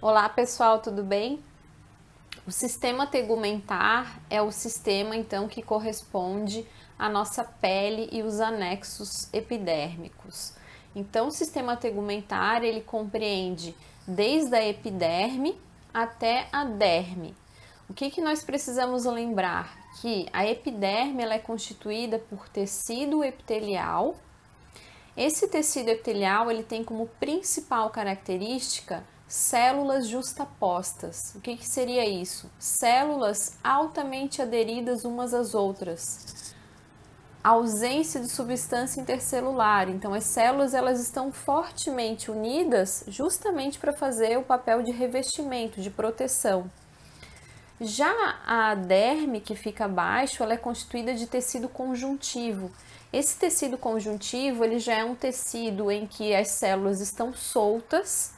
Olá pessoal, tudo bem? O sistema tegumentar é o sistema então que corresponde à nossa pele e os anexos epidérmicos. Então, o sistema tegumentar ele compreende desde a epiderme até a derme. O que nós precisamos lembrar? Que a epiderme ela é constituída por tecido epitelial. Esse tecido epitelial ele tem como principal característica células justapostas. O que seria isso? Células altamente aderidas umas às outras. Ausência de substância intercelular. Então, as células elas estão fortemente unidas justamente para fazer o papel de revestimento, de proteção. Já a derme, que fica abaixo, ela é constituída de tecido conjuntivo. Esse tecido conjuntivo ele já é um tecido em que as células estão soltas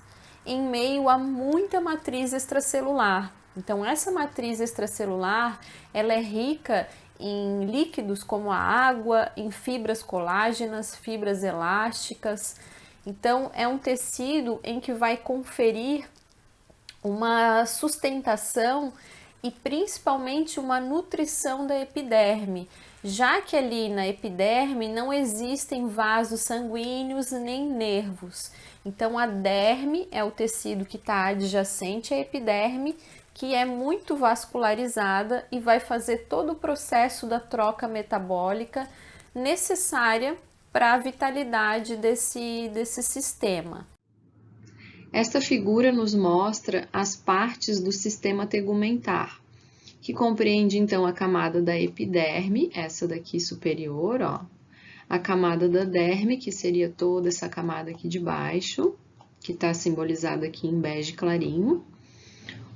em meio a muita matriz extracelular. Então, essa matriz extracelular ela é rica em líquidos como a água, em fibras colágenas, fibras elásticas. Então, é um tecido em que vai conferir uma sustentação e principalmente uma nutrição da epiderme, já que ali na epiderme não existem vasos sanguíneos nem nervos. Então, a derme é o tecido que está adjacente à epiderme, que é muito vascularizada e vai fazer todo o processo da troca metabólica necessária para a vitalidade desse sistema. Esta figura nos mostra as partes do sistema tegumentar, que compreende então a camada da epiderme, essa daqui superior, ó, a camada da derme, que seria toda essa camada aqui de baixo, que está simbolizada aqui em bege clarinho,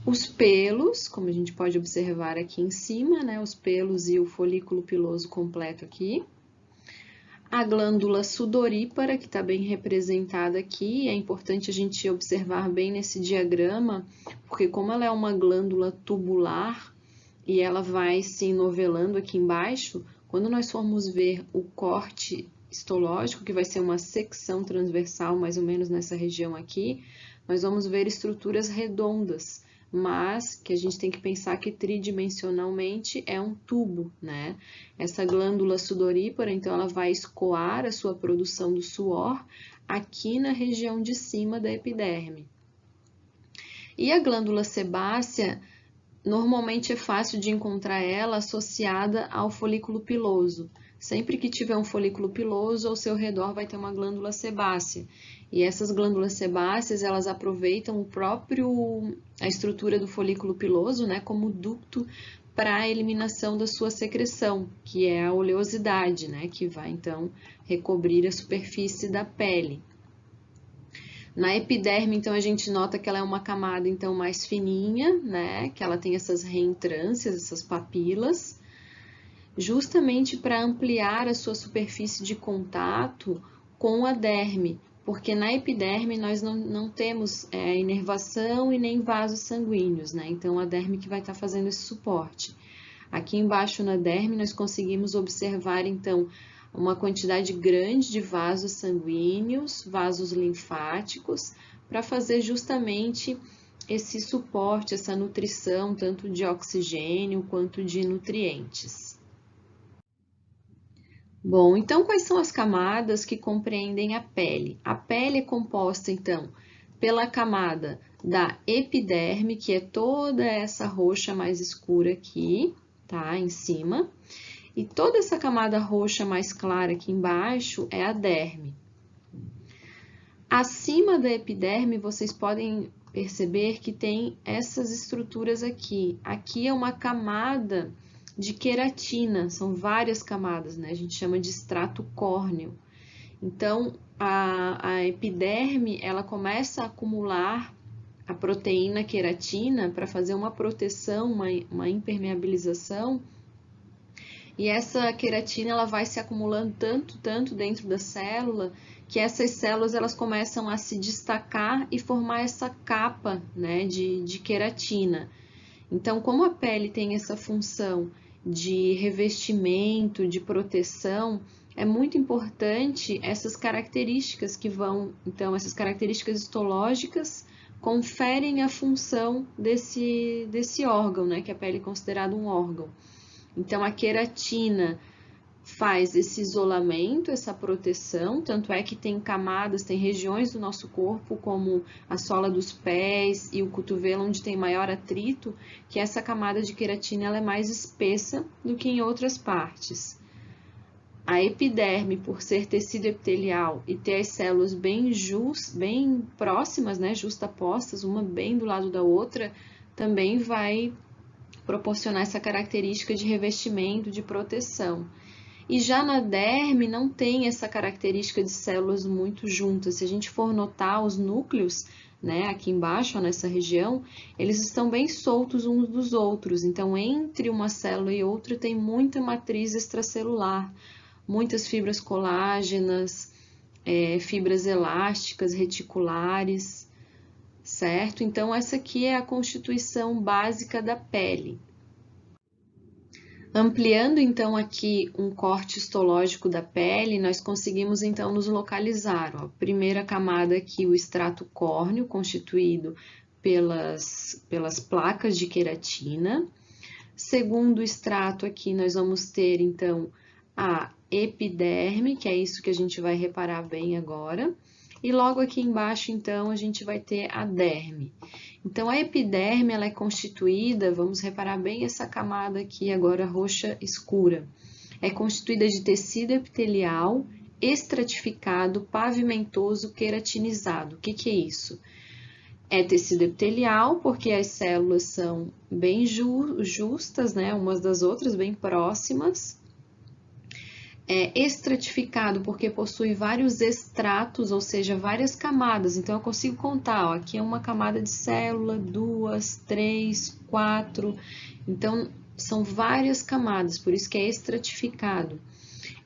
os pelos, como a gente pode observar aqui em cima, né, os pelos e o folículo piloso completo aqui, a glândula sudorípara, que está bem representada aqui, é importante a gente observar bem nesse diagrama, porque como ela é uma glândula tubular e ela vai se enovelando aqui embaixo, quando nós formos ver o corte histológico, que vai ser uma secção transversal mais ou menos nessa região aqui, nós vamos ver estruturas redondas, mas que a gente tem que pensar que tridimensionalmente é um tubo, né? Essa glândula sudorípara, então, ela vai escoar a sua produção do suor aqui na região de cima da epiderme. E a glândula sebácea, normalmente é fácil de encontrar ela associada ao folículo piloso. Sempre que tiver um folículo piloso, ao seu redor vai ter uma glândula sebácea. E essas glândulas sebáceas, elas aproveitam a estrutura do folículo piloso, né, como ducto para a eliminação da sua secreção, que é a oleosidade, né, que vai então recobrir a superfície da pele. Na epiderme, então, a gente nota que ela é uma camada então mais fininha, né, que ela tem essas reentrâncias, essas papilas, justamente para ampliar a sua superfície de contato com a derme, porque na epiderme nós não temos inervação e nem vasos sanguíneos, né? Então, a derme que vai estar fazendo esse suporte. Aqui embaixo na derme nós conseguimos observar, então, uma quantidade grande de vasos sanguíneos, vasos linfáticos, para fazer justamente esse suporte, essa nutrição, tanto de oxigênio quanto de nutrientes. Bom, então quais são as camadas que compreendem a pele? A pele é composta, então, pela camada da epiderme, que é toda essa roxa mais escura aqui, tá? Em cima. E toda essa camada roxa mais clara aqui embaixo é a derme. Acima da epiderme, vocês podem perceber que tem essas estruturas aqui. Aqui é uma camada de queratina, são várias camadas, né? A gente chama de extrato córneo. Então, a epiderme, ela começa a acumular a proteína queratina para fazer uma proteção, uma impermeabilização, e essa queratina ela vai se acumulando tanto dentro da célula, que essas células elas começam a se destacar e formar essa capa, né, de queratina. Então, como a pele tem essa função de revestimento, de proteção, é muito importante essas características que vão, então, essas características histológicas conferem a função desse órgão, né, que a pele é considerado um órgão. Então, a queratina faz esse isolamento, essa proteção, tanto é que tem camadas, tem regiões do nosso corpo, como a sola dos pés e o cotovelo, onde tem maior atrito, que essa camada de queratina ela é mais espessa do que em outras partes. A epiderme, por ser tecido epitelial e ter as células bem próximas, né, justapostas, uma bem do lado da outra, também vai proporcionar essa característica de revestimento, de proteção. E já na derme não tem essa característica de células muito juntas. Se a gente for notar os núcleos, né, aqui embaixo, ó, nessa região, eles estão bem soltos uns dos outros. Então, entre uma célula e outra tem muita matriz extracelular, muitas fibras colágenas, fibras elásticas, reticulares, certo? Então, essa aqui é a constituição básica da pele. Ampliando, então, aqui um corte histológico da pele, nós conseguimos, então, nos localizar. Ó. Primeira camada aqui, o extrato córneo, constituído pelas placas de queratina. Segundo extrato aqui, nós vamos ter, então, a epiderme, que é isso que a gente vai reparar bem agora. E logo aqui embaixo, então, a gente vai ter a derme. Então, a epiderme ela é constituída, vamos reparar bem essa camada aqui agora roxa escura, é constituída de tecido epitelial estratificado, pavimentoso, queratinizado. O que é isso? É tecido epitelial porque as células são bem justas, né, umas das outras, bem próximas. É estratificado porque possui vários estratos, ou seja, várias camadas. Então, eu consigo contar, ó, aqui é uma camada de célula, 2, 3, 4. Então, são várias camadas, por isso que é estratificado.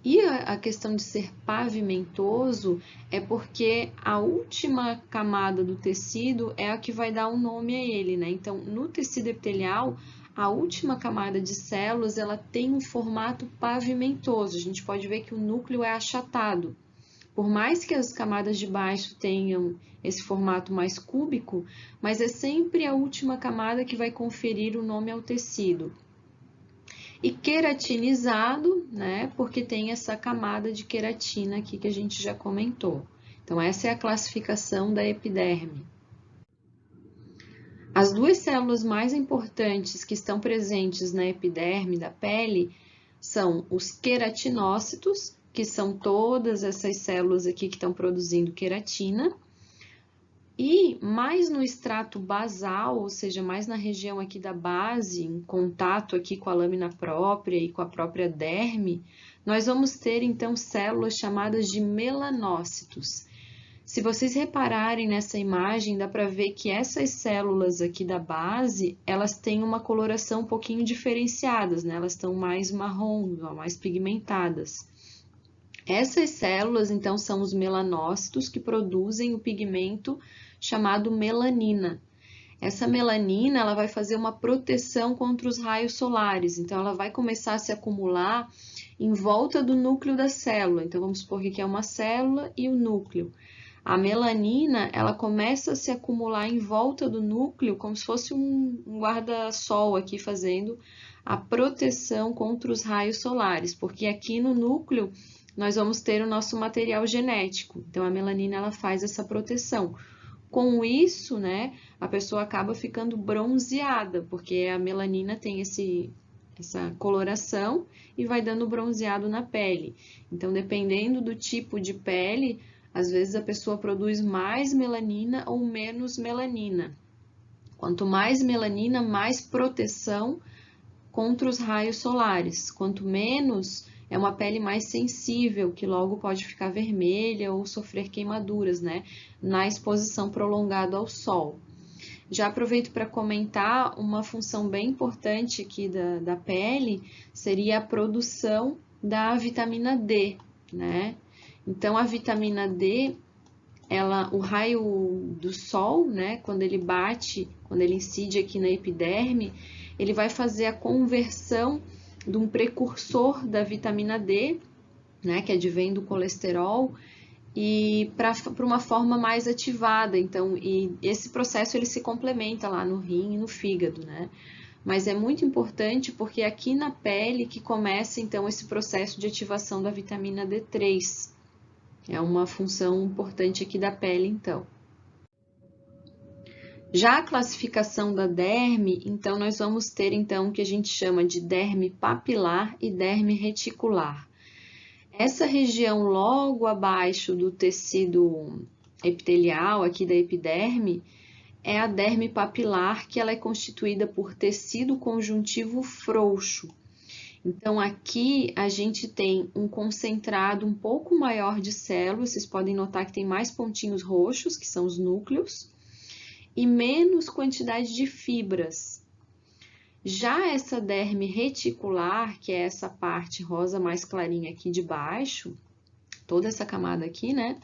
E a questão de ser pavimentoso é porque a última camada do tecido é a que vai dar um nome a ele, né? Então, no tecido epitelial, a última camada de células, ela tem um formato pavimentoso. A gente pode ver que o núcleo é achatado. Por mais que as camadas de baixo tenham esse formato mais cúbico, mas é sempre a última camada que vai conferir o nome ao tecido. E queratinizado, né, porque tem essa camada de queratina aqui que a gente já comentou. Então, essa é a classificação da epiderme. As duas células mais importantes que estão presentes na epiderme da pele são os queratinócitos, que são todas essas células aqui que estão produzindo queratina, e mais no extrato basal, ou seja, mais na região aqui da base, em contato aqui com a lâmina própria e com a própria derme, nós vamos ter então células chamadas de melanócitos. Se vocês repararem nessa imagem, dá para ver que essas células aqui da base, elas têm uma coloração um pouquinho diferenciadas, né? Elas estão mais marrom, mais pigmentadas. Essas células, então, são os melanócitos que produzem o pigmento chamado melanina. Essa melanina, ela vai fazer uma proteção contra os raios solares, então ela vai começar a se acumular em volta do núcleo da célula. Então, vamos supor que aqui é uma célula e o núcleo. A melanina, ela começa a se acumular em volta do núcleo, como se fosse um guarda-sol aqui fazendo a proteção contra os raios solares, porque aqui no núcleo nós vamos ter o nosso material genético. Então, a melanina, ela faz essa proteção. Com isso, né, a pessoa acaba ficando bronzeada, porque a melanina tem essa coloração e vai dando bronzeado na pele. Então, dependendo do tipo de pele, às vezes a pessoa produz mais melanina ou menos melanina. Quanto mais melanina, mais proteção contra os raios solares. Quanto menos, é uma pele mais sensível, que logo pode ficar vermelha ou sofrer queimaduras, né, na exposição prolongada ao sol. Já aproveito para comentar uma função bem importante aqui da pele, seria a produção da vitamina D, né? Então, a vitamina D, o raio do sol, né, quando ele bate, quando ele incide aqui na epiderme, ele vai fazer a conversão de um precursor da vitamina D, né, que advém do colesterol, e para uma forma mais ativada. Então, e esse processo ele se complementa lá no rim e no fígado, né? Mas é muito importante porque é aqui na pele que começa então esse processo de ativação da vitamina D3. É uma função importante aqui da pele, então. Já a classificação da derme, então nós vamos ter então o que a gente chama de derme papilar e derme reticular. Essa região logo abaixo do tecido epitelial aqui da epiderme é a derme papilar, que ela é constituída por tecido conjuntivo frouxo. Então, aqui a gente tem um concentrado um pouco maior de células, vocês podem notar que tem mais pontinhos roxos, que são os núcleos, e menos quantidade de fibras. Já essa derme reticular, que é essa parte rosa mais clarinha aqui de baixo, toda essa camada aqui, né?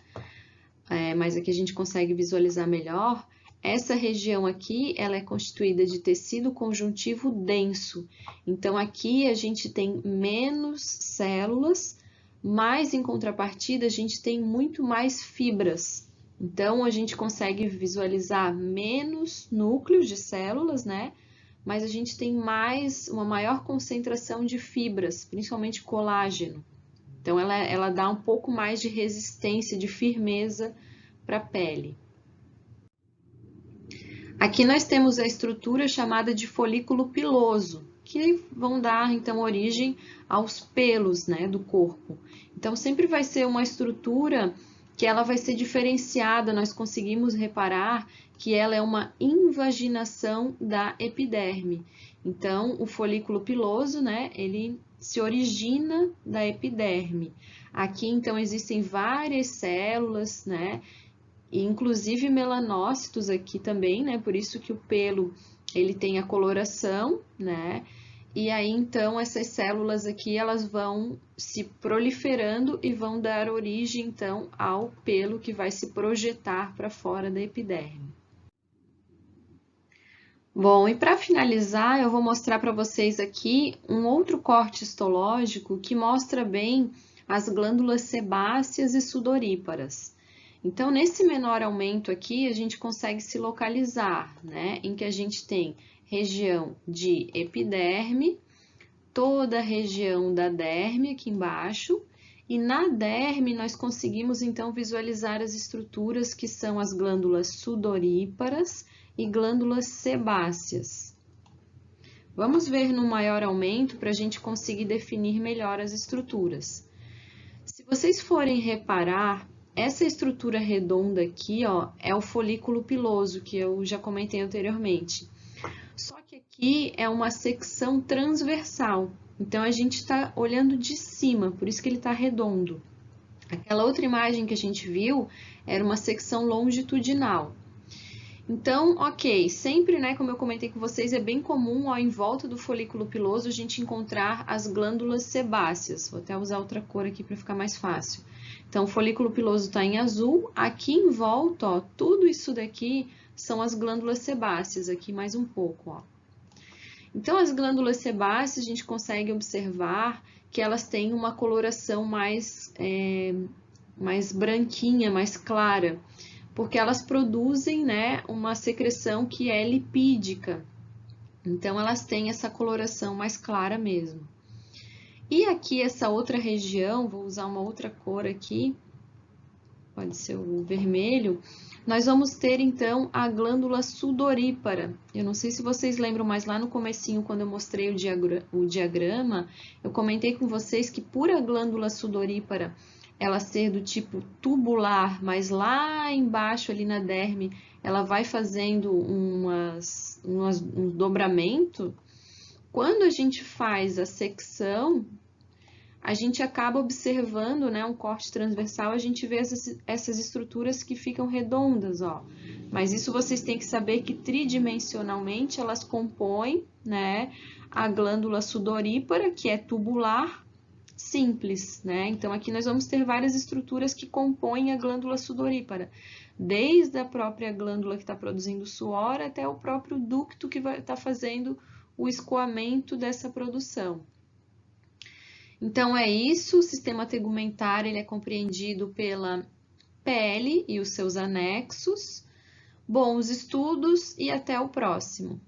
Mas aqui a gente consegue visualizar melhor. Essa região aqui, ela é constituída de tecido conjuntivo denso. Então, aqui a gente tem menos células, mas em contrapartida a gente tem muito mais fibras. Então, a gente consegue visualizar menos núcleos de células, né? Mas a gente tem uma maior concentração de fibras, principalmente colágeno. Então, ela dá um pouco mais de resistência, de firmeza para a pele. Aqui nós temos a estrutura chamada de folículo piloso, que vão dar, então, origem aos pelos, né, do corpo. Então, sempre vai ser uma estrutura que ela vai ser diferenciada, nós conseguimos reparar que ela é uma invaginação da epiderme. Então, o folículo piloso, né, ele se origina da epiderme. Aqui, então, existem várias células, né, e inclusive melanócitos aqui também, né, por isso que o pelo, ele tem a coloração, né, e aí, então, essas células aqui, elas vão se proliferando e vão dar origem, então, ao pelo que vai se projetar para fora da epiderme. Bom, e para finalizar, eu vou mostrar para vocês aqui um outro corte histológico que mostra bem as glândulas sebáceas e sudoríparas. Então, nesse menor aumento aqui, a gente consegue se localizar, né, em que a gente tem região de epiderme, toda a região da derme aqui embaixo, e na derme nós conseguimos então visualizar as estruturas que são as glândulas sudoríparas e glândulas sebáceas. Vamos ver no maior aumento para a gente conseguir definir melhor as estruturas. Se vocês forem reparar, essa estrutura redonda aqui, ó, é o folículo piloso, que eu já comentei anteriormente. Só que aqui é uma secção transversal, então a gente está olhando de cima, por isso que ele está redondo. Aquela outra imagem que a gente viu era uma secção longitudinal. Então, ok, sempre, né, como eu comentei com vocês, é bem comum, ó, em volta do folículo piloso a gente encontrar as glândulas sebáceas. Vou até usar outra cor aqui para ficar mais fácil. Então, o folículo piloso está em azul, aqui em volta, ó, tudo isso daqui são as glândulas sebáceas, aqui mais um pouco, ó. Então, as glândulas sebáceas, a gente consegue observar que elas têm uma coloração mais branquinha, mais clara, porque elas produzem, né, uma secreção que é lipídica. Então, elas têm essa coloração mais clara mesmo. E aqui, essa outra região, vou usar uma outra cor aqui, pode ser o vermelho, nós vamos ter, então, a glândula sudorípara. Eu não sei se vocês lembram, mas lá no comecinho, quando eu mostrei o diagrama, eu comentei com vocês que por a glândula sudorípara ela ser do tipo tubular, mas lá embaixo, ali na derme, ela vai fazendo um dobramento. Quando a gente faz a secção, a gente acaba observando, né, um corte transversal, a gente vê essas estruturas que ficam redondas, ó. Mas isso vocês têm que saber que tridimensionalmente elas compõem, né, a glândula sudorípara, que é tubular, simples, né? Então, aqui nós vamos ter várias estruturas que compõem a glândula sudorípara, desde a própria glândula que está produzindo suor até o próprio ducto que vai estar fazendo o escoamento dessa produção. Então, é isso, o sistema tegumentar ele é compreendido pela pele e os seus anexos. Bons estudos e até o próximo!